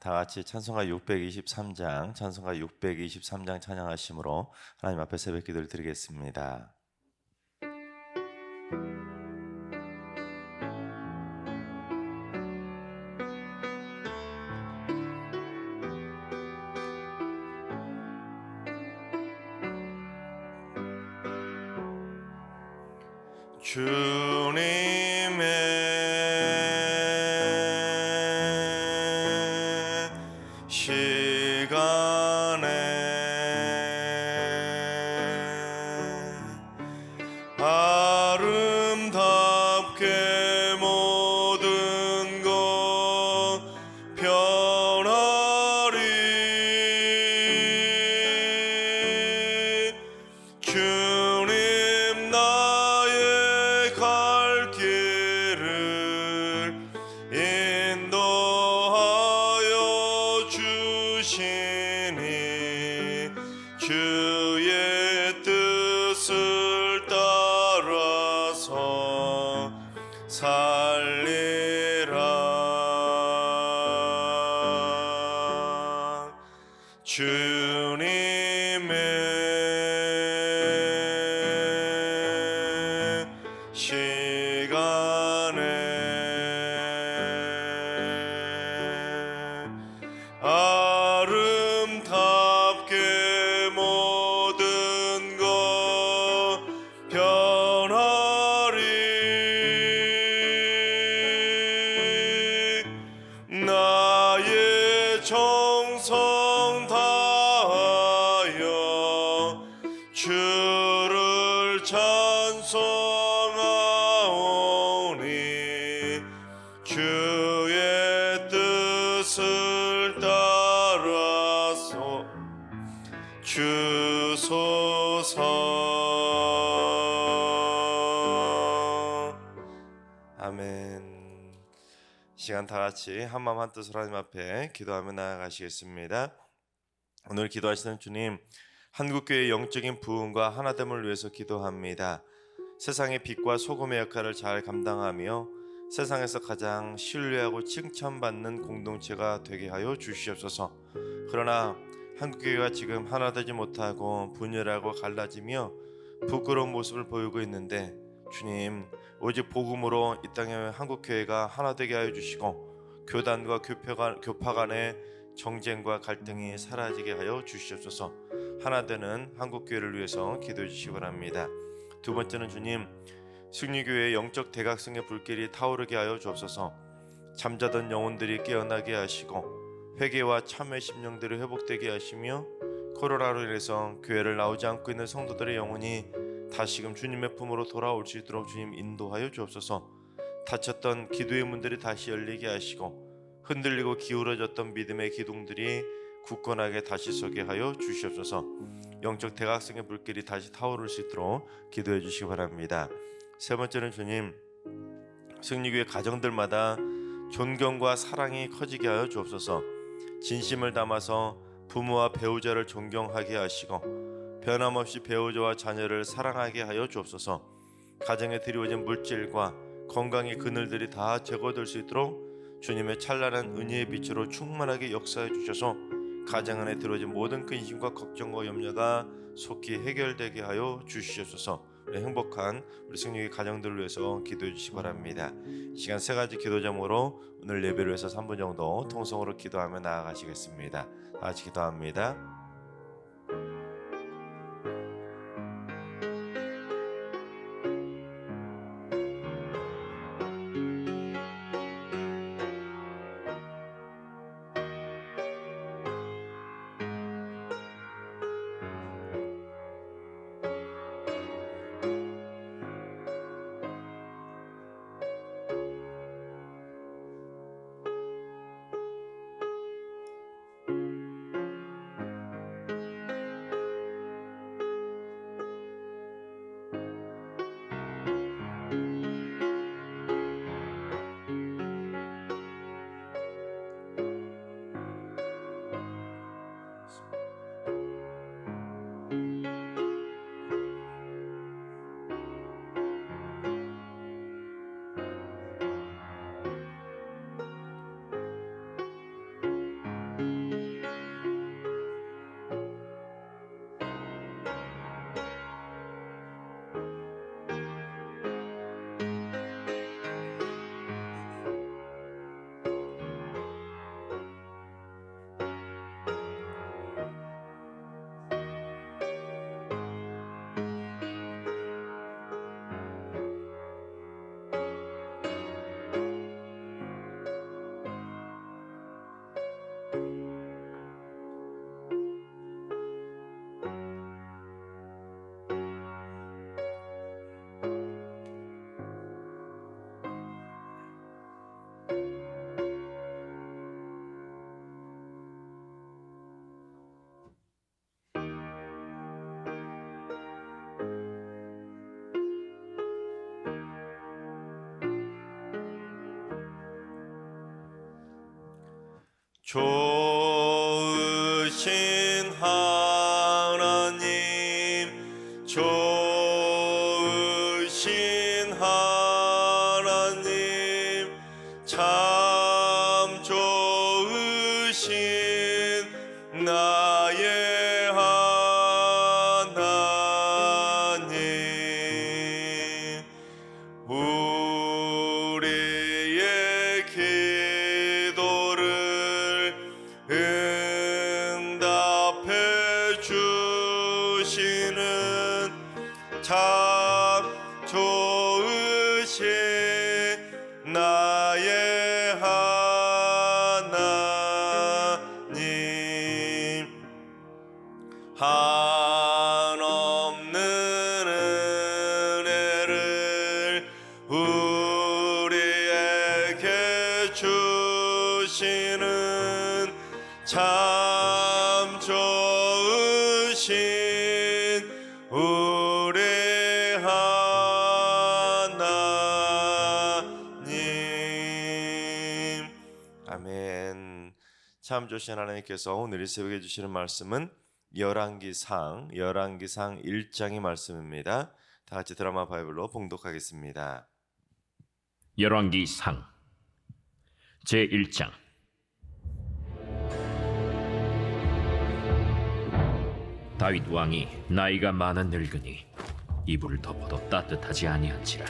다 같이 찬송가 623장 찬양하심으로 하나님 앞에 새벽 기도를 드리겠습니다. 주님의 시간에 아름답게 모든 것 변하리. 주님 나의 갈 길을 인도하여 주시니 주의 뜻을 따라서 살리라. 주님의 시간에 아름답게 모든 것 변하리. 나의 정성 다하여 주를 찬송하오니 주의 뜻을 따라서 주소서. 아멘. 시간 다 같이 한마음 한뜻으로 하나님 앞에 기도하며 나아가시겠습니다. 오늘 기도하시는 주님, 한국교회의 영적인 부흥과 하나됨을 위해서 기도합니다. 세상의 빛과 소금의 역할을 잘 감당하며 세상에서 가장 신뢰하고 칭찬받는 공동체가 되게 하여 주시옵소서. 그러나 한국교회가 지금 하나 되지 못하고 분열하고 갈라지며 부끄러운 모습을 보이고 있는데, 주님, 오직 복음으로 이 땅의 한국교회가 하나 되게 하여 주시고 교단과 교파 간의 정쟁과 갈등이 사라지게 하여 주시옵소서. 하나 되는 한국교회를 위해서 기도해 주시기 바랍니다. 두 번째는 주님, 승리교회의 영적 대각성의 불길이 타오르게 하여 주옵소서. 잠자던 영혼들이 깨어나게 하시고 회개와 참회 심령들이 회복되게 하시며 코로나로 인해서 교회를 나오지 않고 있는 성도들의 영혼이 다시금 주님의 품으로 돌아올 수 있도록 주님 인도하여 주옵소서. 닫혔던 기도의 문들이 다시 열리게 하시고 흔들리고 기울어졌던 믿음의 기둥들이 굳건하게 다시 서게 하여 주시옵소서. 영적 대각성의 불길이 다시 타오를 수 있도록 기도해 주시기 바랍니다. 세 번째는 주님, 승리교회 가정들마다 존경과 사랑이 커지게 하여 주옵소서. 진심을 담아서 부모와 배우자를 존경하게 하시고 변함없이 배우자와 자녀를 사랑하게 하여 주옵소서. 가정에 드리워진 물질과 건강의 그늘들이 다 제거될 수 있도록 주님의 찬란한 은혜의 빛으로 충만하게 역사해 주셔서 가정 안에 들어진 모든 근심과 걱정과 염려가 속히 해결되게 하여 주시옵소서. 우리 행복한 우리 승리의 가정들을 위해서 기도해 주시기 바랍니다. 이 시간 세 가지 기도 제목으로 오늘 예배를 위해서 3분 정도 통성으로 기도하며 나아가시겠습니다. 다 같이 기도합니다. 좋으신 하나님, 좋으신 하나님, 참 좋으신 나의 하나님, 우리의 기도를 응답해 주시는 참 좋으신 나의 하나님, 한없는 은혜를 우리에게 주시는 참 좋으신 우리 하나님. 아멘. 참 좋으신 하나님께서 오늘 이 새벽에 주시는 말씀은 열왕기상 1장의 말씀입니다. 다 같이 드라마 바이블로 봉독하겠습니다. 열왕기상 제1장. 다윗 왕이 나이가 많아 늙으니 이불을 덮어도 따뜻하지 아니한지라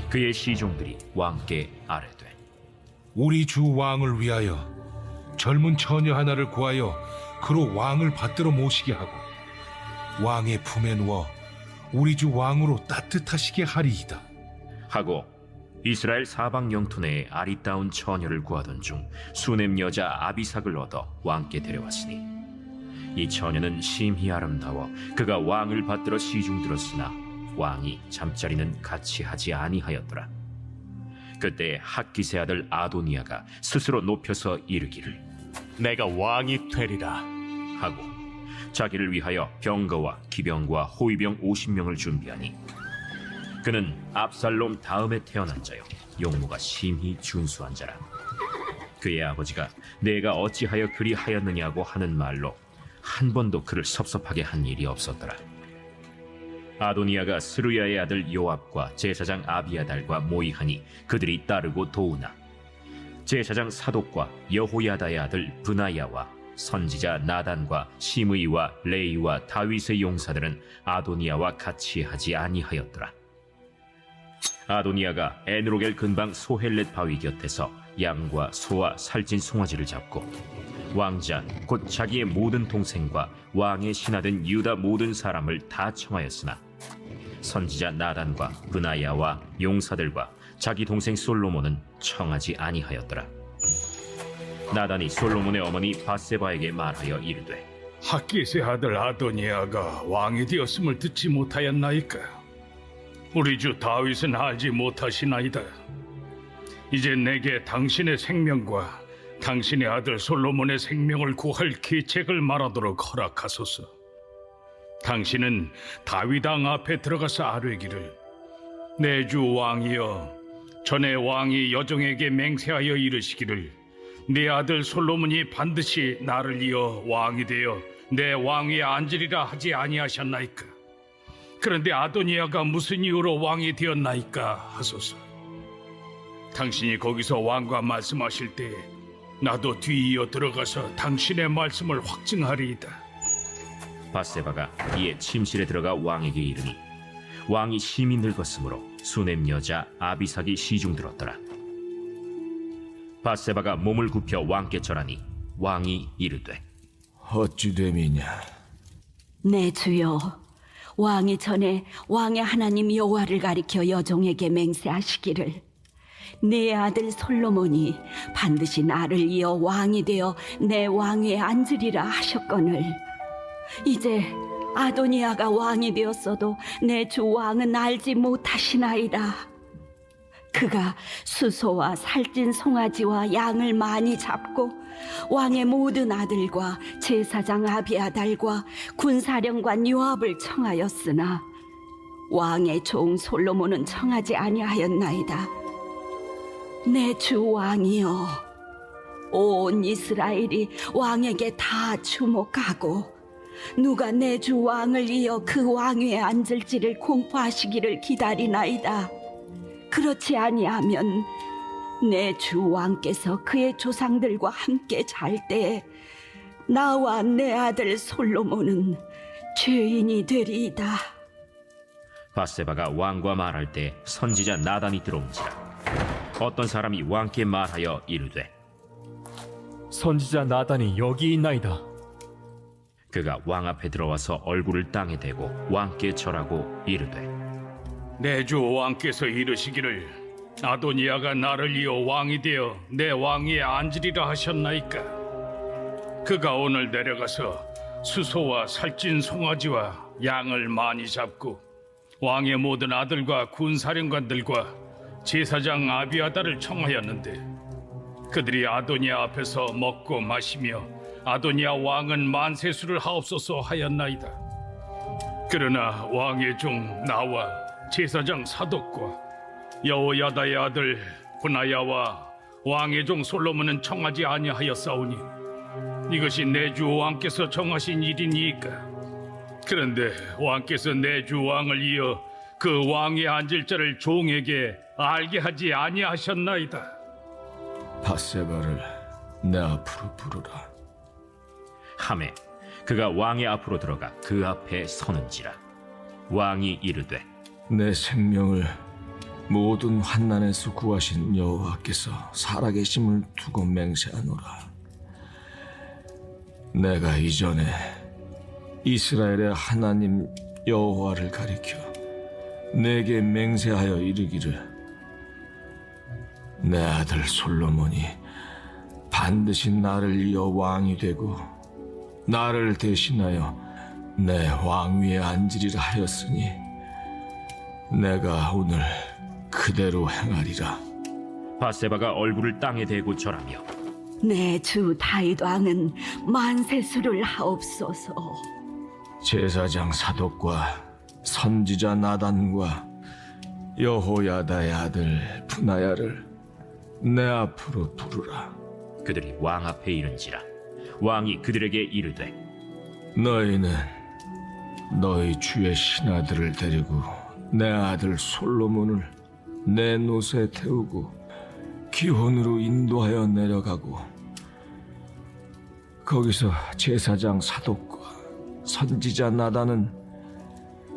그의 시종들이 왕께 아뢰되, 우리 주 왕을 위하여 젊은 처녀 하나를 구하여 그로 왕을 받들어 모시게 하고 왕의 품에 누워 우리 주 왕으로 따뜻하시게 하리이다 하고 이스라엘 사방 영토 내에 아리따운 처녀를 구하던 중 수넴 여자 아비삭을 얻어 왕께 데려왔으니 이 처녀는 심히 아름다워 그가 왕을 받들어 시중들었으나 왕이 잠자리는 같이 하지 아니하였더라. 그때 학기세 아들 아도니아가 스스로 높여서 이르기를 내가 왕이 되리라 하고 자기를 위하여 병거와 기병과 호위병 50명을 준비하니 그는 압살롬 다음에 태어난 자요 용모가 심히 준수한 자라. 그의 아버지가 내가 어찌하여 그리 하였느냐고 하는 말로 한 번도 그를 섭섭하게 한 일이 없었더라. 아도니아가 스루야의 아들 요압과 제사장 아비아달과 모이하니 그들이 따르고 도우나 제사장 사독과 여호야다의 아들 브나야와 선지자 나단과 시므이와 레이와 다윗의 용사들은 아도니아와 같이 하지 아니하였더라. 아도니아가 에누로겔 근방 소헬렛 바위 곁에서 양과 소와 살찐 송아지를 잡고 왕자 곧 자기의 모든 동생과 왕의 신하된 유다 모든 사람을 다 청하였으나 선지자 나단과 브나야와 용사들과 자기 동생 솔로몬은 청하지 아니하였더라. 나단이 솔로몬의 어머니 바세바에게 말하여 이르되, 학기세 아들 아도니아가 왕이 되었음을 듣지 못하였나이까? 우리 주 다윗은 알지 못하시나이다. 이제 내게 당신의 생명과 당신의 아들 솔로몬의 생명을 구할 계책을 말하도록 허락하소서. 당신은 다윗 왕 앞에 들어가서 아뢰기를, 내 주 왕이여, 전에 왕이 여종에게 맹세하여 이르시기를 내 아들 솔로몬이 반드시 나를 이어 왕이 되어 내 왕위에 앉으리라 하지 아니하셨나이까? 그런데 아도니아가 무슨 이유로 왕이 되었나이까 하소서. 당신이 거기서 왕과 말씀하실 때 나도 뒤이어 들어가서 당신의 말씀을 확증하리이다. 바세바가 이에 침실에 들어가 왕에게 이르니 왕이 심히 늙었으므로 수넴 여자 아비삭이 시중들었더라. 바세바가 몸을 굽혀 왕께 절하니 왕이 이르되, 어찌 됨이냐? 내 주여, 왕이 전에 왕의 하나님 여호와를 가리켜 여종에게 맹세하시기를 내 아들 솔로몬이 반드시 나를 이어 왕이 되어 내 왕위에 앉으리라 하셨거늘 이제 아도니아가 왕이 되었어도 내 주 왕은 알지 못하시나이다. 그가 수소와 살찐 송아지와 양을 많이 잡고 왕의 모든 아들과 제사장 아비아달과 군사령관 요압을 청하였으나 왕의 종 솔로몬은 청하지 아니하였나이다. 내 주 왕이여, 온 이스라엘이 왕에게 다 주목하고 누가 내 주 왕을 이어 그 왕위에 앉을지를 공포하시기를 기다리나이다. 그렇지 아니하면 내 주 왕께서 그의 조상들과 함께 잘 때에 나와 내 아들 솔로몬은 죄인이 되리이다. 바세바가 왕과 말할 때 선지자 나단이 들어온지라. 어떤 사람이 왕께 말하여 이르되 선지자 나단이 여기 있나이다. 그가 왕 앞에 들어와서 얼굴을 땅에 대고 왕께 절하고 이르되 내 주 왕께서 이르시기를 아도니아가 나를 이어 왕이 되어 내 왕위에 앉으리라 하셨나이까. 그가 오늘 내려가서 수소와 살찐 송아지와 양을 많이 잡고 왕의 모든 아들과 군사령관들과 제사장 아비아다를 청하였는데 그들이 아도니아 앞에서 먹고 마시며 아도니아 왕은 만세수를 하옵소서 하였나이다. 그러나 왕의 종 나와 제사장 사독과 여호야다의 아들 브나야와 왕의 종 솔로몬은 청하지 아니하였사오니 이것이 내 주 왕께서 정하신 일이니이까. 그런데 왕께서 내 주 왕을 이어 그 왕에 앉을 자를 종에게 알게 하지 아니하셨나이다. 바세바를 내 앞으로 부르라. 하매 그가 왕의 앞으로 들어가 그 앞에 서는지라. 왕이 이르되 내 생명을 모든 환난에서 구하신 여호와께서 살아계심을 두고 맹세하노라. 내가 이전에 이스라엘의 하나님 여호와를 가리켜 내게 맹세하여 이르기를 내 아들 솔로몬이 반드시 나를 이어 왕이 되고 나를 대신하여 내 왕위에 앉으리라 하였으니 내가 오늘 그대로 행하리라. 바세바가 얼굴을 땅에 대고 절하며 내 주 다윗 왕은 만세수를 하옵소서. 제사장 사독과 선지자 나단과 여호야다의 아들 브나야를 내 앞으로 부르라. 그들이 왕 앞에 이른지라. 왕이 그들에게 이르되 너희는 너희 주의 신하들을 데리고 내 아들 솔로몬을 내 노새 태우고 기혼으로 인도하여 내려가고 거기서 제사장 사독과 선지자 나단은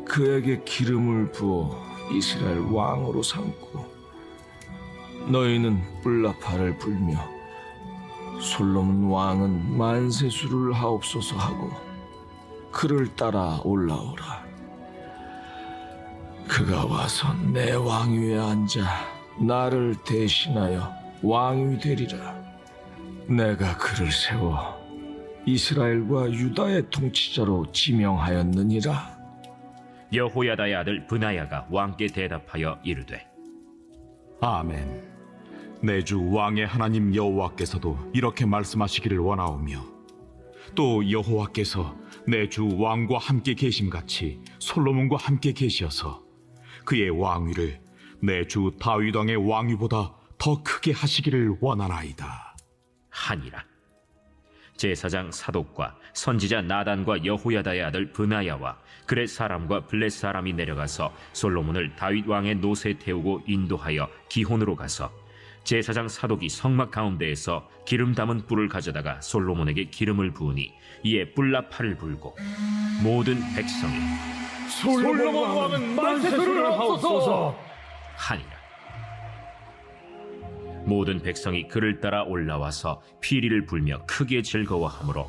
그에게 기름을 부어 이스라엘 왕으로 삼고 너희는 뿔나팔을 불며 솔로몬 왕은 만세수를 하옵소서 하고 그를 따라 올라오라. 그가 와서 내 왕위에 앉아 나를 대신하여 왕이 되리라. 내가 그를 세워 이스라엘과 유다의 통치자로 지명하였느니라. 여호야다의 아들 브나야가 왕께 대답하여 이르되 아멘. 내 주 왕의 하나님 여호와께서도 이렇게 말씀하시기를 원하오며 또 여호와께서 내 주 왕과 함께 계심같이 솔로몬과 함께 계시어서 그의 왕위를 내 주 다윗 왕의 왕위보다 더 크게 하시기를 원하나이다 하니라. 제사장 사독과 선지자 나단과 여호야다의 아들 브나야와 그렛 사람과 블렛 사람이 내려가서 솔로몬을 다윗 왕의 노새에 태우고 인도하여 기혼으로 가서 제사장 사독이 성막 가운데에서 기름 담은 뿔을 가져다가 솔로몬에게 기름을 부으니 이에 뿔나팔을 불고 모든 백성이 솔로몬 왕은 만세수를 하옵소서 하니라. 모든 백성이 그를 따라 올라와서 피리를 불며 크게 즐거워하므로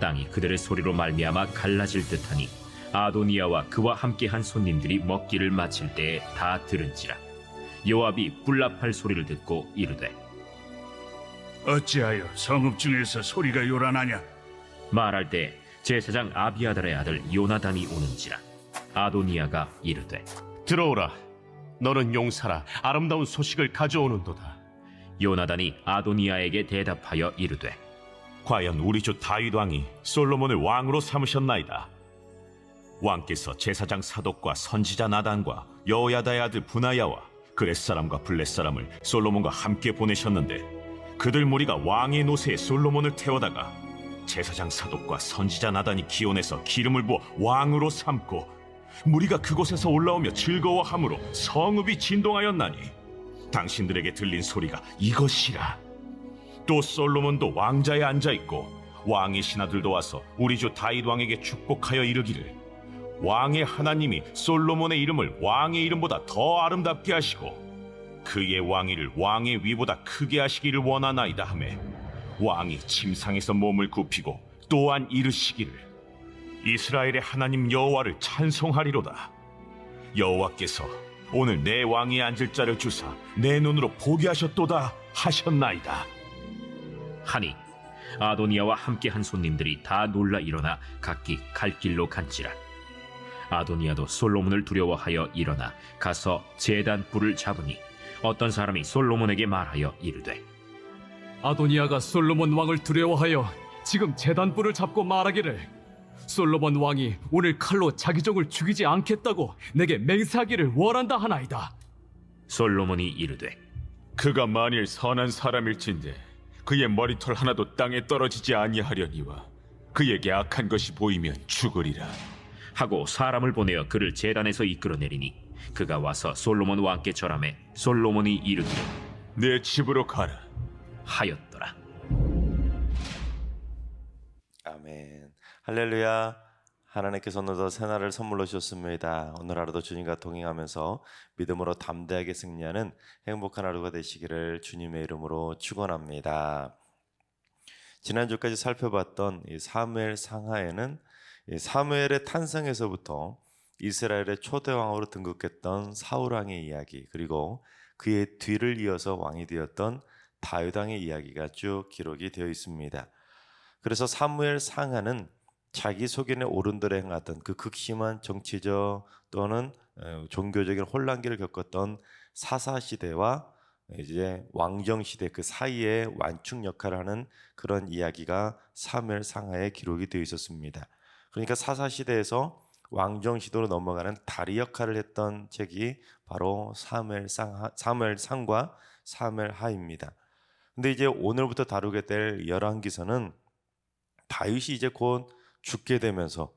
땅이 그들의 소리로 말미암아 갈라질 듯하니 아도니아와 그와 함께한 손님들이 먹기를 마칠 때에 다 들은지라. 요압이 뿔나팔 소리를 듣고 이르되 어찌하여 성읍 중에서 소리가 요란하냐? 말할 때 제사장 아비아달의 아들 요나단이 오는지라. 아도니아가 이르되 들어오라. 너는 용사라 아름다운 소식을 가져오는도다. 요나단이 아도니아에게 대답하여 이르되 과연 우리 주 다윗 왕이 솔로몬을 왕으로 삼으셨나이다. 왕께서 제사장 사독과 선지자 나단과 여호야다의 아들 브나야와 그렛 사람과 블렛 사람을 솔로몬과 함께 보내셨는데 그들 무리가 왕의 노새에 솔로몬을 태워다가 제사장 사독과 선지자 나단이 기원해서 기름을 부어 왕으로 삼고 무리가 그곳에서 올라오며 즐거워함으로 성읍이 진동하였나니 당신들에게 들린 소리가 이것이라. 또 솔로몬도 왕자에 앉아있고 왕의 신하들도 와서 우리 주 다윗 왕에게 축복하여 이르기를 왕의 하나님이 솔로몬의 이름을 왕의 이름보다 더 아름답게 하시고 그의 왕위를 왕의 위보다 크게 하시기를 원하나이다 하매 왕이 침상에서 몸을 굽히고 또한 이르시기를 이스라엘의 하나님 여호와를 찬송하리로다. 여호와께서 오늘 내 왕위에 앉을 자를 주사 내 눈으로 보게 하셨도다 하셨나이다. 하니 아도니아와 함께 한 손님들이 다 놀라 일어나 각기 갈 길로 간지라. 아도니아도 솔로몬을 두려워하여 일어나 가서 제단 뿔을 잡으니 어떤 사람이 솔로몬에게 말하여 이르되 아도니아가 솔로몬 왕을 두려워하여 지금 제단뿔을 잡고 말하기를 솔로몬 왕이 오늘 칼로 자기 종을 죽이지 않겠다고 내게 맹세하기를 원한다 하나이다. 솔로몬이 이르되 그가 만일 선한 사람일진데 그의 머리털 하나도 땅에 떨어지지 아니하려니와 그에게 악한 것이 보이면 죽으리라 하고 사람을 보내어 그를 제단에서 이끌어내리니 그가 와서 솔로몬 왕께 절하매 솔로몬이 이르기를 내 집으로 가라. 하였더라. 아멘. 할렐루야. 하나님께서 오늘도 새날을 선물로 주셨습니다. 오늘 하루도 주님과 동행하면서 믿음으로 담대하게 승리하는 행복한 하루가 되시기를 주님의 이름으로 축원합니다. 지난주까지 살펴봤던 이 사무엘 상하에는 이 사무엘의 탄생에서부터 이스라엘의 초대 왕으로 등극했던 사울 왕의 이야기, 그리고 그의 뒤를 이어서 왕이 되었던 다윗 왕의 이야기가 쭉 기록이 되어 있습니다. 그래서 사무엘 상하는 자기 소견에 오른대로 행하던 그 극심한 정치적 또는 종교적인 혼란기를 겪었던 사사 시대와 이제 왕정 시대 그 사이에 완충 역할을 하는 그런 이야기가 사무엘 상하에 기록이 되어 있었습니다. 그러니까 사사 시대에서 왕정 시대로 넘어가는 다리 역할을 했던 책이 바로 사무엘 상과 사무엘 하입니다. 근데 이제 오늘부터 다루게 될 열왕기서는 다윗이 이제 곧 죽게 되면서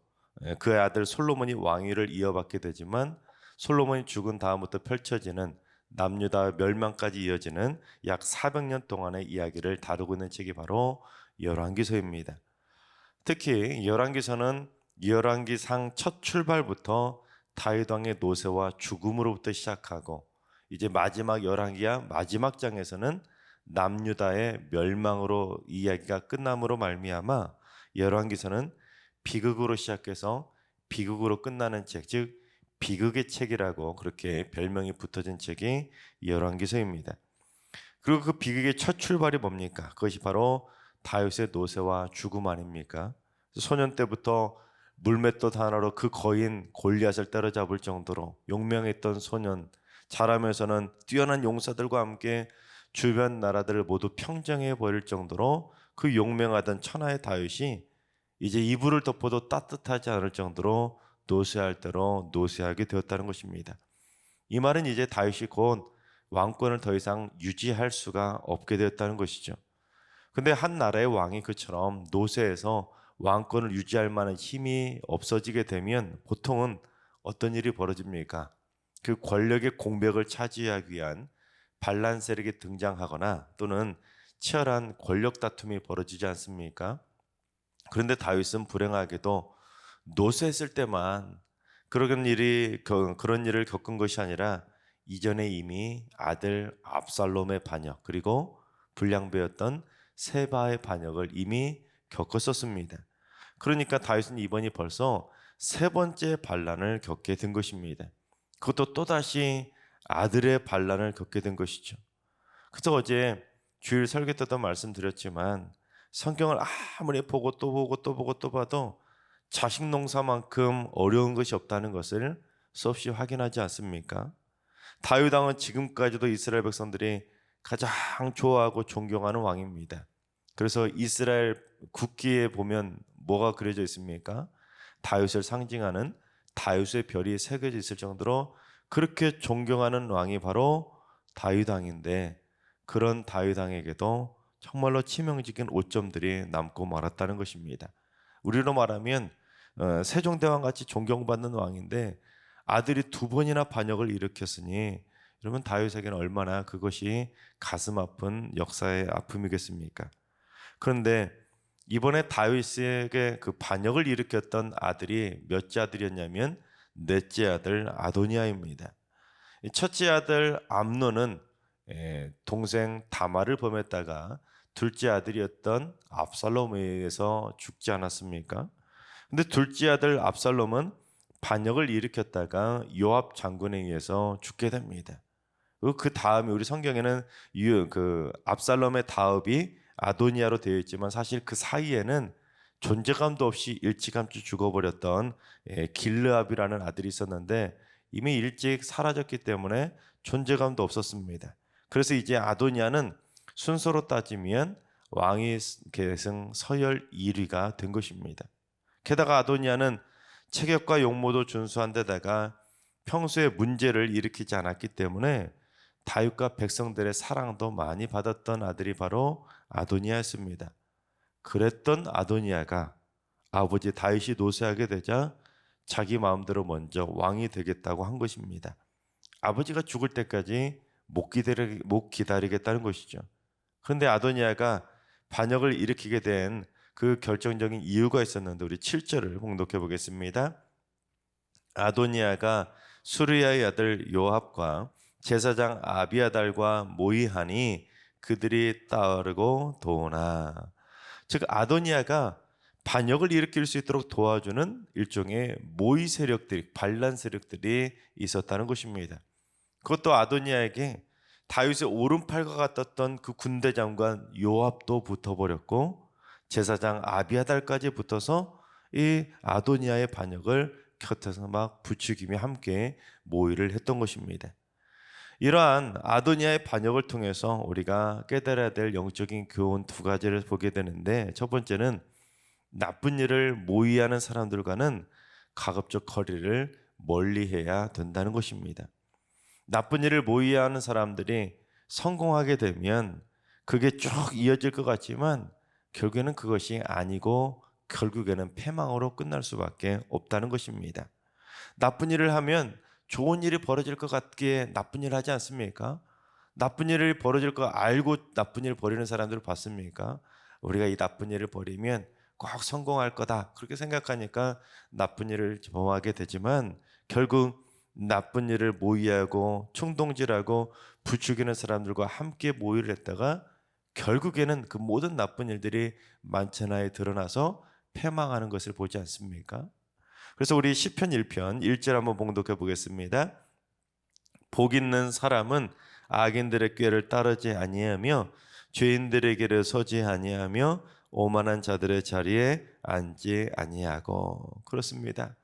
그의 아들 솔로몬이 왕위를 이어받게 되지만 솔로몬이 죽은 다음부터 펼쳐지는 남유다 멸망까지 이어지는 약 400년 동안의 이야기를 다루고 있는 책이 바로 열왕기서입니다. 특히 열왕기서는 열왕기상 첫 출발부터 다윗 왕의 노새와 죽음으로부터 시작하고 이제 마지막 열왕기야 마지막 장에서는 남유다의 멸망으로 이야기가 끝남으로 말미암아 열왕기서는 비극으로 시작해서 비극으로 끝나는 책, 즉 비극의 책이라고 그렇게 별명이 붙어진 책이 열왕기서입니다. 그리고 그 비극의 첫 출발이 뭡니까? 그것이 바로 다윗의 노새와 죽음 아닙니까? 소년 때부터 물맷돌 하나로 그 거인 골리앗을 때려잡을 정도로 용맹했던 소년, 자라면서는 뛰어난 용사들과 함께 주변 나라들을 모두 평정해 버릴 정도로 그 용맹하던 천하의 다윗이 이제 이불을 덮어도 따뜻하지 않을 정도로 노쇠할 대로 노쇠하게 되었다는 것입니다. 이 말은 이제 다윗이 곧 왕권을 더 이상 유지할 수가 없게 되었다는 것이죠. 근데 한 나라의 왕이 그처럼 노쇠해서 왕권을 유지할 만한 힘이 없어지게 되면 보통은 어떤 일이 벌어집니까? 그 권력의 공백을 차지하기 위한 반란 세력이 등장하거나 또는 치열한 권력 다툼이 벌어지지 않습니까? 그런데 다윗은 불행하게도 노쇠했을 때만 그런 일을 겪은 것이 아니라 이전에 이미 아들 압살롬의 반역 그리고 불량배였던 세바의 반역을 이미 겪었었습니다. 그러니까 다윗은 이번이 벌써 세 번째 반란을 겪게 된 것입니다. 그것도 또다시 아들의 반란을 겪게 된 것이죠. 그래서 어제 주일 설교 때도 말씀드렸지만 성경을 아무리 보고 또 보고 또 보고 또 봐도 자식 농사만큼 어려운 것이 없다는 것을 수없이 확인하지 않습니까? 다윗 왕은 지금까지도 이스라엘 백성들이 가장 좋아하고 존경하는 왕입니다. 그래서 이스라엘 국기에 보면 뭐가 그려져 있습니까? 다윗을 상징하는 다윗의 별이 새겨져 있을 정도로 그렇게 존경하는 왕이 바로 다윗 왕인데 그런 다윗 왕에게도 정말로 치명적인 오점들이 남고 말았다는 것입니다. 우리로 말하면 세종대왕 같이 존경받는 왕인데 아들이 2번이나 반역을 일으켰으니 여러분 다윗에게는 얼마나 그것이 가슴 아픈 역사의 아픔이겠습니까? 그런데 이번에 다윗에게 그 반역을 일으켰던 아들이 몇째 아들이었냐면 넷째 아들 아도니아입니다. 첫째 아들 암논은 동생 다말을 범했다가 둘째 아들이었던 압살롬에 의해서 죽지 않았습니까? 근데 둘째 아들 압살롬은 반역을 일으켰다가 요압 장군에 의해서 죽게 됩니다. 그 다음에 우리 성경에는 그 압살롬의 다음이 아도니아로 되어 있지만 사실 그 사이에는 존재감도 없이 일찌감치 죽어버렸던 길르압이라는 아들이 있었는데 이미 일찍 사라졌기 때문에 존재감도 없었습니다. 그래서 이제 아도니아는 순서로 따지면 왕위 계승 서열 1위가 된 것입니다. 게다가 아도니아는 체격과 용모도 준수한 데다가 평소에 문제를 일으키지 않았기 때문에 다윗과 백성들의 사랑도 많이 받았던 아들이 바로 아도니아였습니다. 그랬던 아도니아가 아버지 다윗이 노쇠하게 되자 자기 마음대로 먼저 왕이 되겠다고 한 것입니다. 아버지가 죽을 때까지 못 기다리겠다는 것이죠. 그런데 아도니아가 반역을 일으키게 된 그 결정적인 이유가 있었는데 우리 7절을 봉독해 보겠습니다. 아도니아가 수르야의 아들 요압과 제사장 아비아달과 모의하니 그들이 따르고 도나. 즉 아도니아가 반역을 일으킬 수 있도록 도와주는 일종의 모의 세력들이 반란 세력들이 있었다는 것입니다. 그것도 아도니아에게 다윗의 오른팔과 같았던 그 군대 장관 요압도 붙어버렸고 제사장 아비아달까지 붙어서 이 아도니아의 반역을 곁에서 막 부추기며 함께 모의를 했던 것입니다. 이러한 아도니아의 반역을 통해서 우리가 깨달아야 될 영적인 교훈 2가지를 보게 되는데 첫 번째는 나쁜 일을 모의하는 사람들과는 가급적 거리를 멀리해야 된다는 것입니다. 나쁜 일을 모의하는 사람들이 성공하게 되면 그게 쭉 이어질 것 같지만 결국에는 그것이 아니고 결국에는 패망으로 끝날 수밖에 없다는 것입니다. 나쁜 일을 하면 좋은 일이 벌어질 것 같기에 나쁜 일을 하지 않습니까? 나쁜 일이 벌어질 거 알고 나쁜 일을 벌이는 사람들을 봤습니까? 우리가 이 나쁜 일을 벌이면 꼭 성공할 거다 그렇게 생각하니까 나쁜 일을 범하게 되지만 결국 나쁜 일을 모의하고 충동질하고 부추기는 사람들과 함께 모의를 했다가 결국에는 그 모든 나쁜 일들이 만천하에 드러나서 패망하는 것을 보지 않습니까? 그래서 우리 시편 1편 1절 한번 봉독해 보겠습니다. 복 있는 사람은 악인들의 꾀를 따르지 아니하며 죄인들의 길에 서지 아니하며 오만한 자들의 자리에 앉지 아니하고. 그렇습니다.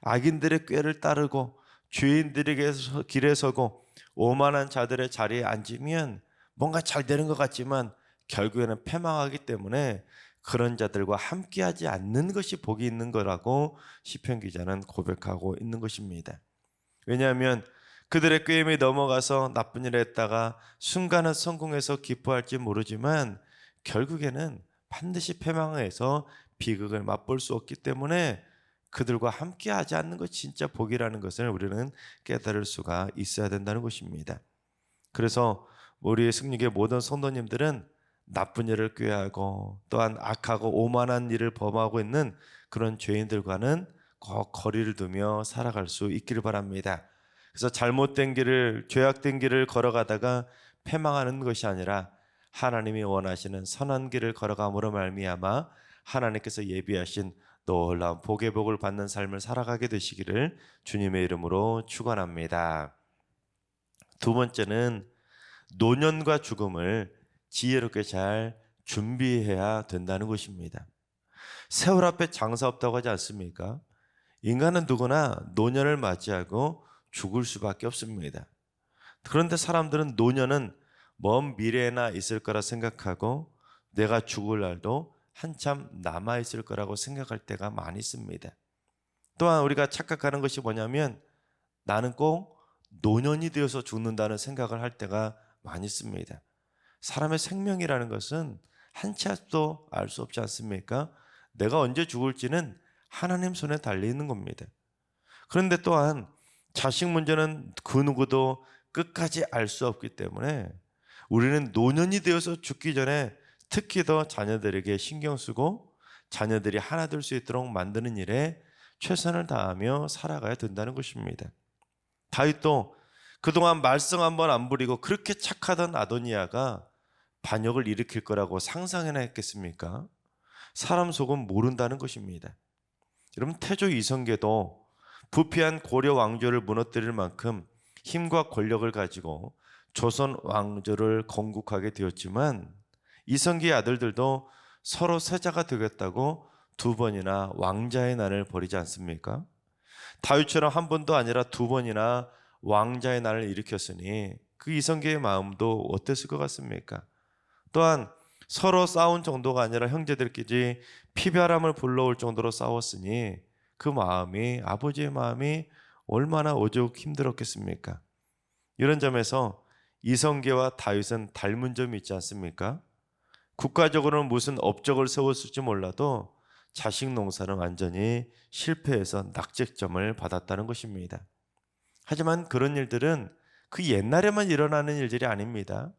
악인들의 꾀를 따르고 죄인들의 길에 서고 오만한 자들의 자리에 앉으면 뭔가 잘 되는 것 같지만 결국에는 패망하기 때문에 그런 자들과 함께하지 않는 것이 복이 있는 거라고 시편 기자는 고백하고 있는 것입니다. 왜냐하면 그들의 꾀임에 넘어가서 나쁜 일을 했다가 순간은 성공해서 기뻐할지 모르지만 결국에는 반드시 패망해서 비극을 맛볼 수 없기 때문에 그들과 함께하지 않는 것이 진짜 복이라는 것을 우리는 깨달을 수가 있어야 된다는 것입니다. 그래서 우리 승리교회 모든 성도님들은 나쁜 일을 꾀하고 또한 악하고 오만한 일을 범하고 있는 그런 죄인들과는 꼭 거리를 두며 살아갈 수 있기를 바랍니다. 그래서 잘못된 길을 죄악된 길을 걸어가다가 패망하는 것이 아니라 하나님이 원하시는 선한 길을 걸어감으로 말미암아 하나님께서 예비하신 놀라운 복의 복을 받는 삶을 살아가게 되시기를 주님의 이름으로 축원합니다. 두 번째는 노년과 죽음을 지혜롭게 잘 준비해야 된다는 것입니다. 세월 앞에 장사 없다고 하지 않습니까? 인간은 누구나 노년을 맞이하고 죽을 수밖에 없습니다. 그런데 사람들은 노년은 먼 미래에나 있을 거라 생각하고 내가 죽을 날도 한참 남아있을 거라고 생각할 때가 많이 있습니다. 또한 우리가 착각하는 것이 뭐냐면 나는 꼭 노년이 되어서 죽는다는 생각을 할 때가 많이 있습니다. 사람의 생명이라는 것은 한 치 앞도 알 수 없지 않습니까? 내가 언제 죽을지는 하나님 손에 달려 있는 겁니다. 그런데 또한 자식 문제는 그 누구도 끝까지 알 수 없기 때문에 우리는 노년이 되어서 죽기 전에 특히 더 자녀들에게 신경 쓰고 자녀들이 하나 될 수 있도록 만드는 일에 최선을 다하며 살아가야 된다는 것입니다. 다윗도 그동안 말썽 한번 안 부리고 그렇게 착하던 아도니아가 반역을 일으킬 거라고 상상이나 했겠습니까? 사람 속은 모른다는 것입니다. 여러분, 태조 이성계도 부패한 고려 왕조를 무너뜨릴 만큼 힘과 권력을 가지고 조선 왕조를 건국하게 되었지만 이성계의 아들들도 서로 세자가 되겠다고 2번이나 왕자의 난을 벌이지 않습니까? 다윗처럼 한 번도 아니라 2번이나 왕자의 난을 일으켰으니 그 이성계의 마음도 어땠을 것 같습니까? 또한 서로 싸운 정도가 아니라 형제들끼리 피바람을 불러올 정도로 싸웠으니 그 마음이, 아버지의 마음이 얼마나 오죽 힘들었겠습니까? 이런 점에서 이성계와 다윗은 닮은 점이 있지 않습니까? 국가적으로는 무슨 업적을 세웠을지 몰라도 자식 농사는 완전히 실패해서 낙제점을 받았다는 것입니다. 하지만 그런 일들은 그 옛날에만 일어나는 일들이 아닙니다.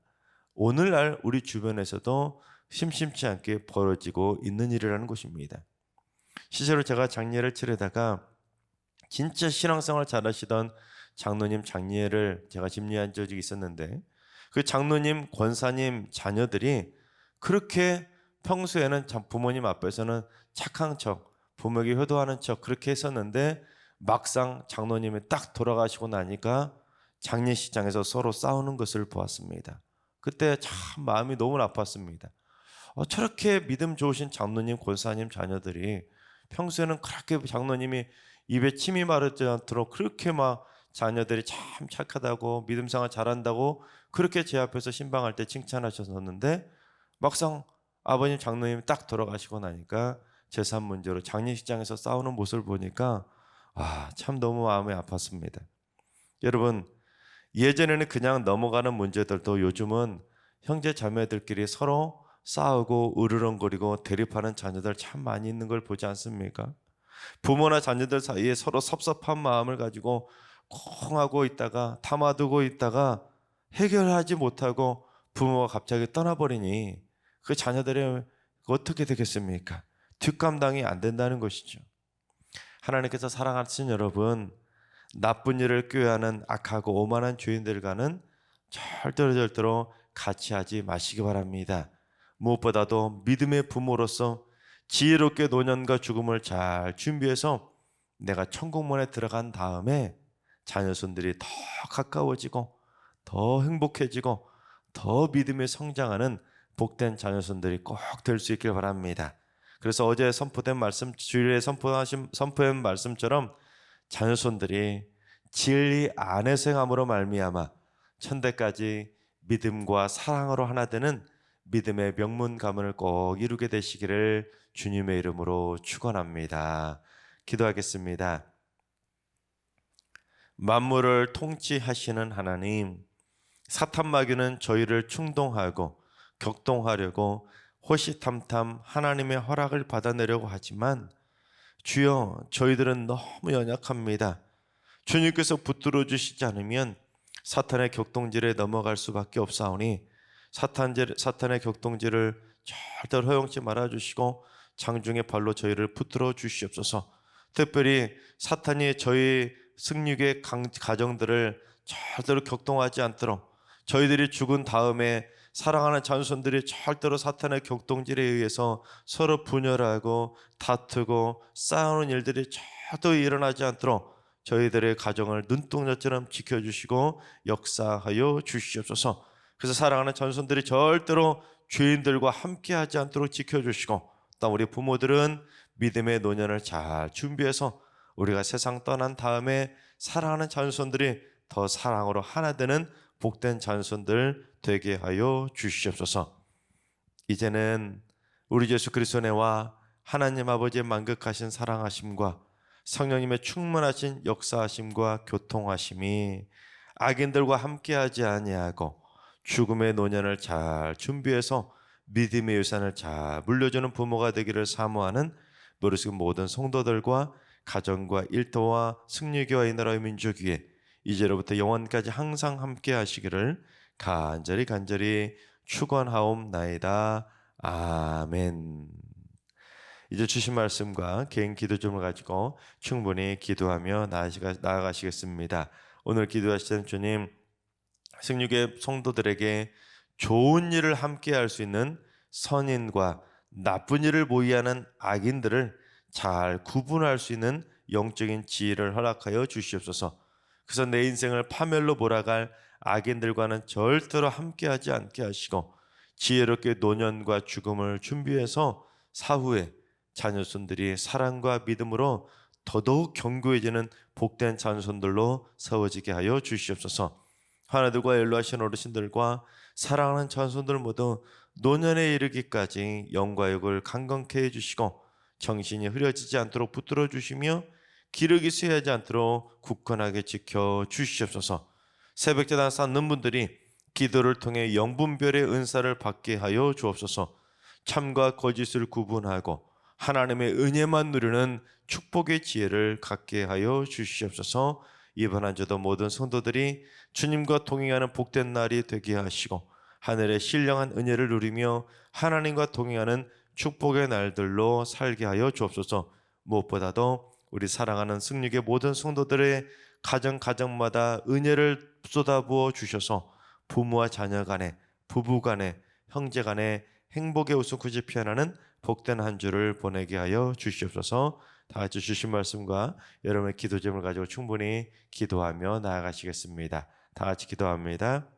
오늘날 우리 주변에서도 심심치 않게 벌어지고 있는 일이라는 것입니다. 실제로 제가 장례를 치르다가 진짜 신앙생활 잘하시던 장로님 장례를 제가 집례한 적이 있었는데 그 장로님, 권사님 자녀들이 그렇게 평소에는 부모님 앞에서는 착한 척, 부모에게 효도하는 척 그렇게 했었는데 막상 장로님이 딱 돌아가시고 나니까 장례식장에서 서로 싸우는 것을 보았습니다. 그때 참 마음이 너무 아팠습니다. 저렇게 믿음 좋으신 장로님, 권사님 자녀들이 평소에는 그렇게 장로님이 입에 침이 마르지 않도록 그렇게 막 자녀들이 참 착하다고 믿음생활 잘한다고 그렇게 제 앞에서 신방할 때 칭찬하셨었는데 막상 아버님 장로님이 딱 돌아가시고 나니까 재산 문제로 장례식장에서 싸우는 모습을 보니까 참 너무 마음이 아팠습니다. 여러분, 예전에는 그냥 넘어가는 문제들도 요즘은 형제 자매들끼리 서로 싸우고 으르렁거리고 대립하는 자녀들 참 많이 있는 걸 보지 않습니까? 부모나 자녀들 사이에 서로 섭섭한 마음을 가지고 콩하고 있다가 담아두고 있다가 해결하지 못하고 부모가 갑자기 떠나버리니 그 자녀들이 어떻게 되겠습니까? 뒷감당이 안 된다는 것이죠. 하나님께서 사랑하시는 여러분, 나쁜 일을 꾀하는 악하고 오만한 죄인들과는 절대로 같이 하지 마시기 바랍니다. 무엇보다도 믿음의 부모로서 지혜롭게 노년과 죽음을 잘 준비해서 내가 천국문에 들어간 다음에 자녀손들이 더 가까워지고 더 행복해지고 더 믿음에 성장하는 복된 자녀손들이 꼭 될 수 있길 바랍니다. 그래서 어제 선포된 말씀, 주일에 선포한 말씀처럼 자녀손들이 진리 안에서 행함으로 말미암아 천대까지 믿음과 사랑으로 하나 되는 믿음의 명문 가문을 꼭 이루게 되시기를 주님의 이름으로 축원합니다. 기도하겠습니다. 만물을 통치하시는 하나님, 사탄 마귀는 저희를 충동하고 격동하려고 호시탐탐 하나님의 허락을 받아내려고 하지만 주여, 저희들은 너무 연약합니다. 주님께서 붙들어 주시지 않으면 사탄의 격동질에 넘어갈 수밖에 없사오니 사탄의 격동질을 절대로 허용치 말아주시고 장중의 발로 저희를 붙들어 주시옵소서. 특별히 사탄이 저희 승리의 가정들을 절대로 격동하지 않도록 저희들이 죽은 다음에 사랑하는 자손들이 절대로 사탄의 격동질에 의해서 서로 분열하고 다투고 싸우는 일들이 절대로 일어나지 않도록 저희들의 가정을 눈동자처럼 지켜주시고 역사하여 주시옵소서. 그래서 사랑하는 자손들이 절대로 죄인들과 함께하지 않도록 지켜주시고 또 우리 부모들은 믿음의 노년을 잘 준비해서 우리가 세상 떠난 다음에 사랑하는 자손들이 더 사랑으로 하나 되는 복된 자손들 되게 하여 주시옵소서. 이제는 우리 예수 그리스도의 은혜와 하나님 아버지의 만극하신 사랑하심과 성령님의 충만하신 역사하심과 교통하심이 악인들과 함께하지 아니하고 죽음의 노년을 잘 준비해서 믿음의 유산을 잘 물려주는 부모가 되기를 사모하는 모르시는 모든 성도들과 가정과 일터와 승리교와 이 나라의 민족위에 이제로부터 영원까지 항상 함께 하시기를 간절히 축원하옵나이다. 아멘. 이제 주신 말씀과 개인 기도 점을 가지고 충분히 기도하며 나아가시겠습니다. 오늘 기도하시는 주님, 승리교회 성도들에게 좋은 일을 함께 할 수 있는 선인과 나쁜 일을 모의하는 악인들을 잘 구분할 수 있는 영적인 지혜를 허락하여 주시옵소서. 그래서 내 인생을 파멸로 몰아갈 악인들과는 절대로 함께하지 않게 하시고 지혜롭게 노년과 죽음을 준비해서 사후에 자녀손들이 사랑과 믿음으로 더더욱 견고해지는 복된 자녀손들로 세워지게 하여 주시옵소서. 하나들과 연로하신 어르신들과 사랑하는 자손들 모두 노년에 이르기까지 영과 육을 강건케 해주시고 정신이 흐려지지 않도록 붙들어 주시며 기력이 쇠하지 않도록 굳건하게 지켜 주시옵소서. 새벽제단 쌓는 분들이 기도를 통해 영분별의 은사를 받게 하여 주옵소서. 참과 거짓을 구분하고 하나님의 은혜만 누리는 축복의 지혜를 갖게 하여 주시옵소서. 이번 한 주도 모든 성도들이 주님과 동행하는 복된 날이 되게 하시고 하늘의 신령한 은혜를 누리며 하나님과 동행하는 축복의 날들로 살게 하여 주옵소서. 무엇보다도 우리 사랑하는 승리의 모든 성도들의 가정마다 은혜를 쏟아부어 주셔서 부모와 자녀 간에, 부부 간에, 형제 간에 행복의 웃음꽃이 피어나는 복된 한 주를 보내게 하여 주시옵소서. 다 같이 주신 말씀과 여러분의 기도 제목을 가지고 충분히 기도하며 나아가시겠습니다. 다 같이 기도합니다.